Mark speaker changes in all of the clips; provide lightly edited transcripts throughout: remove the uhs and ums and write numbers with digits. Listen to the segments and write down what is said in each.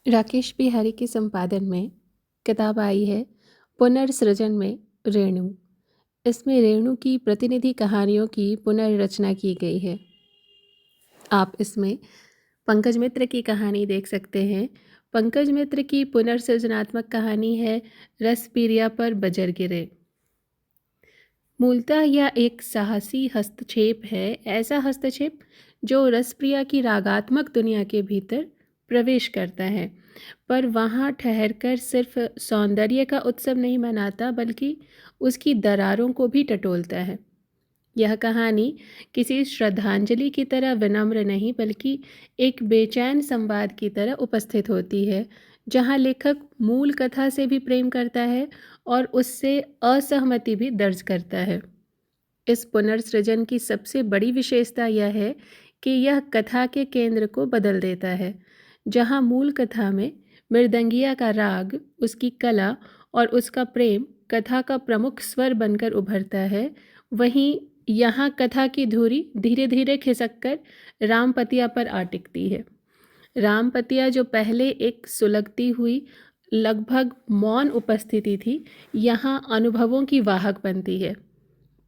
Speaker 1: राकेश बिहारी के संपादन में किताब आई है पुनर्सृजन में रेणु। इसमें रेणु की प्रतिनिधि कहानियों की पुनर्रचना की गई है। आप इसमें पंकज मित्र की कहानी देख सकते हैं। पंकज मित्र की पुनर्सृजनात्मक कहानी है रसपीरिया पर बजर गिरे। मूलतः यह एक साहसी हस्तक्षेप है, ऐसा हस्तक्षेप जो रसप्रिया की रागात्मक दुनिया के भीतर प्रवेश करता है, पर वहाँ ठहरकर सिर्फ सौंदर्य का उत्सव नहीं मनाता बल्कि उसकी दरारों को भी टटोलता है। यह कहानी किसी श्रद्धांजलि की तरह विनम्र नहीं बल्कि एक बेचैन संवाद की तरह उपस्थित होती है, जहाँ लेखक मूल कथा से भी प्रेम करता है और उससे असहमति भी दर्ज करता है। इस पुनर्सृजन की सबसे बड़ी विशेषता यह है कि यह कथा के केंद्र को बदल देता है। जहाँ मूल कथा में मृदंगिया का राग, उसकी कला और उसका प्रेम कथा का प्रमुख स्वर बनकर उभरता है, वहीं यहाँ कथा की धुरी धीरे धीरे खिसककर रामपतिया पर आ टिकती है। रामपतिया जो पहले एक सुलगती हुई लगभग मौन उपस्थिति थी, यहाँ अनुभवों की वाहक बनती है।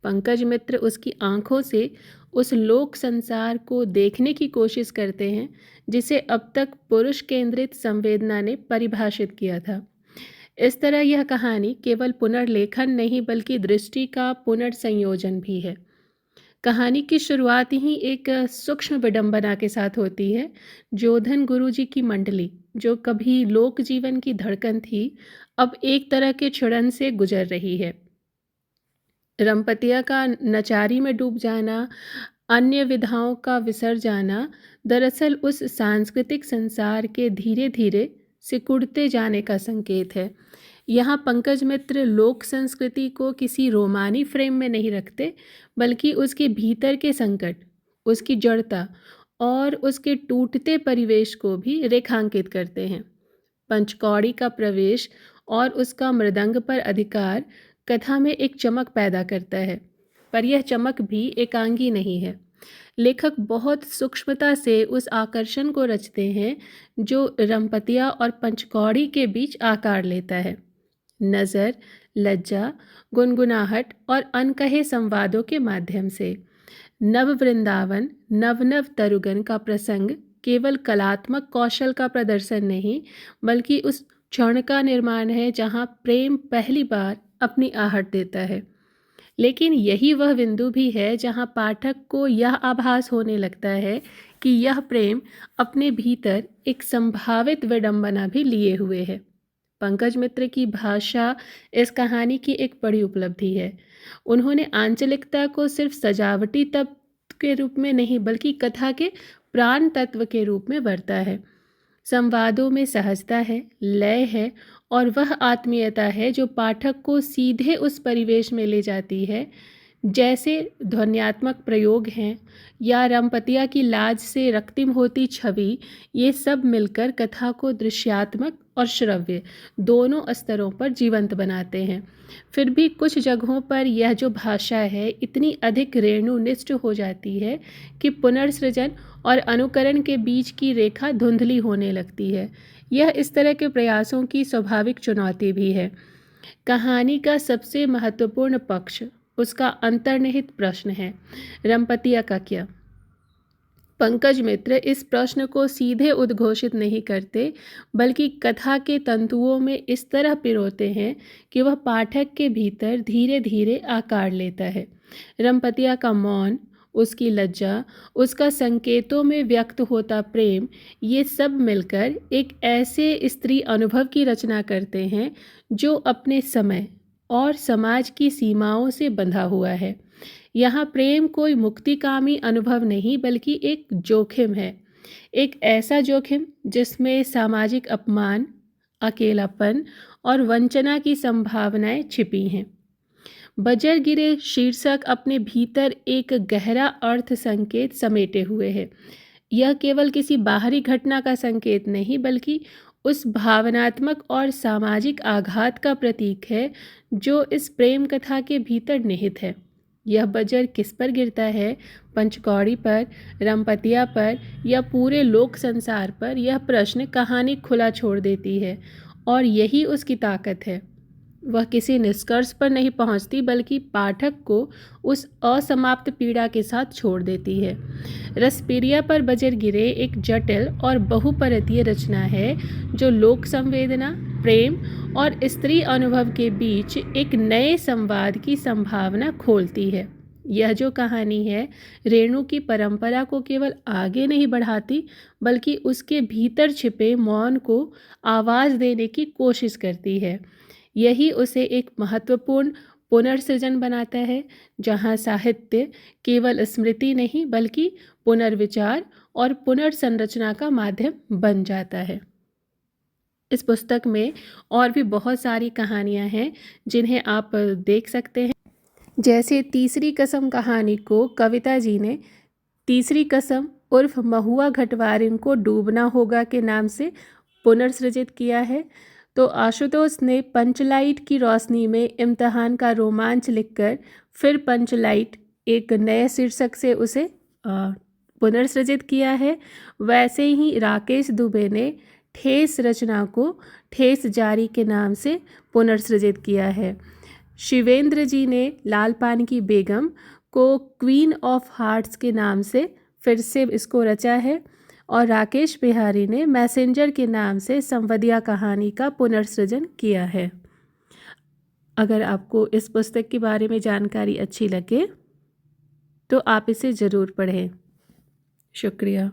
Speaker 1: पंकज मित्र उसकी आंखों से उस लोक संसार को देखने की कोशिश करते हैं जिसे अब तक पुरुष केंद्रित संवेदना ने परिभाषित किया था। इस तरह यह कहानी केवल पुनर्लेखन नहीं बल्कि दृष्टि का पुनर्संयोजन भी है। कहानी की शुरुआत ही एक सूक्ष्म विडंबना के साथ होती है। जोधन गुरुजी की मंडली, जो कभी लोक जीवन की धड़कन थी, अब एक तरह के क्षुरन से गुजर रही है। रमपतिया का नचारी में डूब जाना, अन्य विधाओं का विसर जाना, दरअसल उस सांस्कृतिक संसार के धीरे धीरे सिकुड़ते जाने का संकेत है। यहाँ पंकज मित्र लोक संस्कृति को किसी रोमानी फ्रेम में नहीं रखते बल्कि उसके भीतर के संकट, उसकी जड़ता और उसके टूटते परिवेश को भी रेखांकित करते हैं। पंचकौड़ी का प्रवेश और उसका मृदंग पर अधिकार कथा में एक चमक पैदा करता है, पर यह चमक भी एकांगी नहीं है। लेखक बहुत सूक्ष्मता से उस आकर्षण को रचते हैं जो रमपतिया और पंचकौड़ी के बीच आकार लेता है। नज़र, लज्जा, गुनगुनाहट और अनकहे संवादों के माध्यम से नव वृंदावन, नव नव तरुगन का प्रसंग केवल कलात्मक कौशल का प्रदर्शन नहीं बल्कि उस क्षण का निर्माण है जहाँ प्रेम पहली बार अपनी आहट देता है। लेकिन यही वह बिंदु भी है जहाँ पाठक को यह आभास होने लगता है कि यह प्रेम अपने भीतर एक संभावित विडंबना भी लिए हुए है। पंकज मित्र की भाषा इस कहानी की एक बड़ी उपलब्धि है। उन्होंने आंचलिकता को सिर्फ सजावटी तत्व के रूप में नहीं बल्कि कथा के प्राण तत्व के रूप में बरता है। संवादों में सहजता है, लय है और वह आत्मीयता है जो पाठक को सीधे उस परिवेश में ले जाती है। जैसे ध्वन्यात्मक प्रयोग हैं या रमपतिया की लाज से रक्तिम होती छवि, ये सब मिलकर कथा को दृश्यात्मक और श्रव्य दोनों स्तरों पर जीवंत बनाते हैं। फिर भी कुछ जगहों पर यह जो भाषा है इतनी अधिक रेणुनिष्ठ हो जाती है कि पुनर्सृजन और अनुकरण के बीच की रेखा धुंधली होने लगती है। यह इस तरह के प्रयासों की स्वाभाविक चुनौती भी है। कहानी का सबसे महत्वपूर्ण पक्ष उसका अंतर्निहित प्रश्न है, रमपतिया का क्या? पंकज मित्र इस प्रश्न को सीधे उद्घोषित नहीं करते बल्कि कथा के तंतुओं में इस तरह पिरोते हैं कि वह पाठक के भीतर धीरे धीरे आकार लेता है। रमपतिया का मौन, उसकी लज्जा, उसका संकेतों में व्यक्त होता प्रेम, ये सब मिलकर एक ऐसे स्त्री अनुभव की रचना करते हैं जो अपने समय और समाज की सीमाओं से बंधा हुआ है। यहाँ प्रेम कोई मुक्तिकामी अनुभव नहीं बल्कि एक जोखिम है, एक ऐसा जोखिम जिसमें सामाजिक अपमान, अकेलापन और वंचना की संभावनाएं छिपी हैं। बजर गिरे शीर्षक अपने भीतर एक गहरा अर्थ संकेत समेटे हुए है। यह केवल किसी बाहरी घटना का संकेत नहीं बल्कि उस भावनात्मक और सामाजिक आघात का प्रतीक है जो इस प्रेम कथा के भीतर निहित है। यह बजर किस पर गिरता है, पंचकौड़ी पर, रमपतिया पर या पूरे लोक संसार पर, यह प्रश्न कहानी खुला छोड़ देती है और यही उसकी ताकत है। वह किसी निष्कर्ष पर नहीं पहुंचती बल्कि पाठक को उस असमाप्त पीड़ा के साथ छोड़ देती है। रसपीरिया पर बजर गिरे एक जटिल और बहुपरतीय रचना है जो लोक संवेदना, प्रेम और स्त्री अनुभव के बीच एक नए संवाद की संभावना खोलती है। यह जो कहानी है रेणु की परंपरा को केवल आगे नहीं बढ़ाती बल्कि उसके भीतर छिपे मौन को आवाज़ देने की कोशिश करती है। यही उसे एक महत्वपूर्ण पुनर्सृजन बनाता है जहाँ साहित्य केवल स्मृति नहीं बल्कि पुनर्विचार और पुनर्संरचना का माध्यम बन जाता है। इस पुस्तक में और भी बहुत सारी कहानियाँ हैं जिन्हें आप देख सकते हैं। जैसे तीसरी कसम कहानी को कविता जी ने तीसरी कसम उर्फ महुआ घटवारिन को डूबना होगा के नाम से पुनर्सृजित किया है। तो आशुतोष ने पंचलाइट की रोशनी में इम्तिहान का रोमांच लिखकर फिर पंचलाइट एक नए शीर्षक से उसे पुनर्सृजित किया है। वैसे ही राकेश दुबे ने ठेस रचना को ठेस जारी के नाम से पुनर्सृजित किया है। शिवेंद्र जी ने लाल पान की बेगम को क्वीन ऑफ हार्ट्स के नाम से फिर से इसको रचा है और राकेश बिहारी ने मैसेंजर के नाम से संवदिया कहानी का पुनर्सृजन किया है। अगर आपको इस पुस्तक के बारे में जानकारी अच्छी लगे तो आप इसे ज़रूर पढ़ें। शुक्रिया।